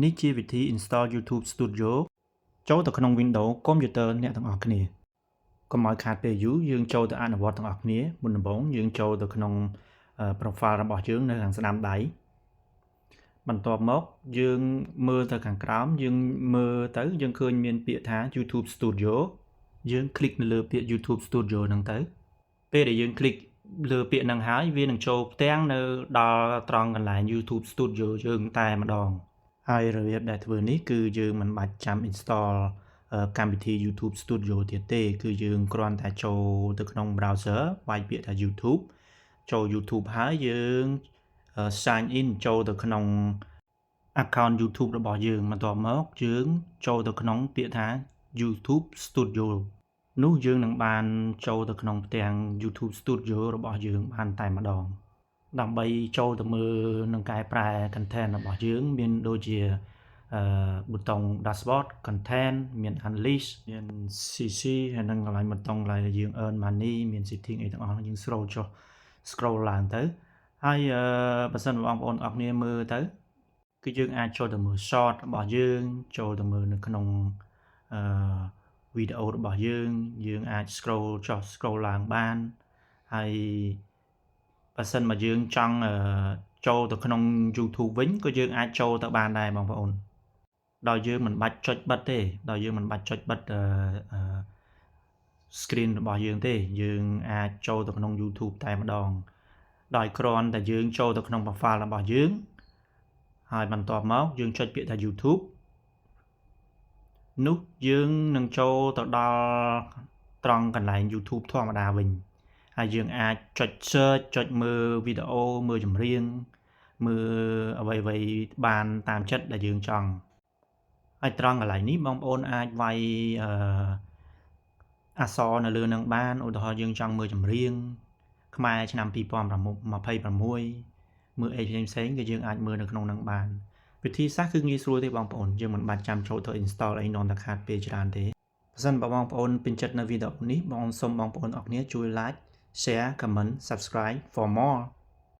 នេះជាវិធី install YouTube Studio ចូលទៅក្នុង Windows Computer អ្នកទាំងអស់គ្នាកុំឲ្យខាតពេលយូរយើងចូលទៅអនុវត្តទាំងអស់គ្នាមុនដំបូងយើងចូលទៅក្នុង profile របស់យើងនៅខាងស្ដាំដៃបន្ទាប់មកយើងមើលទៅខាងក្រោមយើងមើលទៅយើងឃើញមានពាក្យថា YouTube Studio យើងคลิกនៅលើពាក្យ YouTube Studio ហ្នឹងទៅពេលដែលយើងคลิกលើពាក្យហ្នឹងហើយវានឹងចូលផ្ទាំងនៅដល់ត្រង់កន្លែង YouTube Studio យើងតែម្ដងហើយរបៀបដែលធ្វើនេះគឺយើងមិនបាច់ចាំ install កម្មវិធី YouTube Studio ទៀតទេគឺយើងគ្រាន់តែចូលទៅក្នុង browser វាយពាក្យថា YouTube ចូល YouTube ហើយយើង sign in ចូលទៅក្នុង account YouTube របស់យើងបន្ទាប់មកយើងចូលទៅក្នុងពាក្យថា YouTube Studio នោះយើងនឹងបានចូលទៅក្នុងផ្ទាំង YouTube Studio របស់យើងបានតែម្ដងដើម្បីចូលទៅមើលនិងកែប្រែ content របស់យើងមានដូចជាប៊ូតុង dashboard content មាន unleash មាន CC ហើយនឹងកន្លែងប៊ូតុងកន្លែងយើង earn money មាន setting អីទាំងអស់យើង scroll ឡើងទៅហើយបើសិនបងប្អូនអរគ្នាមើលទៅគឺយើងអាចចូលទៅមើល short របស់យើងចូលទៅមើលនៅក្នុងវីដេអូរបស់យើងអាច scroll ឡើងបានហើយបើសិនមកយើងចង់ចូលទៅក្នុង YouTube វិញក៏យើងអាចចូលទៅបានដែរបងប្អូនដោយយើងមិនបាច់ចុចបិទទេដោយយើងមិនបាច់ចុចបិទscreen របស់យើងទេយើងអាចចូលទៅក្នុង YouTube តែម្ដងដោយគ្រាន់តែយើងចូលទៅក្នុង profile របស់យើងហើយបន្ទាប់មកយើងចុចពាក្យថា YouTube នោះយើងនឹងចូលទៅដល់ត្រង់កន្លែង YouTube ធម្មតាវិញហើយយើងអាចចុច search ចុចមើលវីដេអូមើលចម្រៀងមើលអ្វីៗបានតាមចិត្តដែលយើងចង់ហើយត្រង់កន្លែងនេះបងប្អូនអាចវាយអក្សរនៅលើនឹងបានឧទាហរណ៍យើងចង់មើលចម្រៀងខ្មែរឆ្នាំ2026មើលអីផ្សេងៗគឺយើងអាចមើលនៅក្នុងនឹងបានវិធីសាស្ត្រគឺងាយស្រួលទេបងប្អូនយើងមិនបាច់ចាំចូលទៅ install អីនាំតែខាតពេលច្រើនទេបើសិនបងប្អូនពេញចិត្តនៅវីដេអូនេះបងសូមបងប្អូនអរគ្នាជួយ like share comment subscribe for more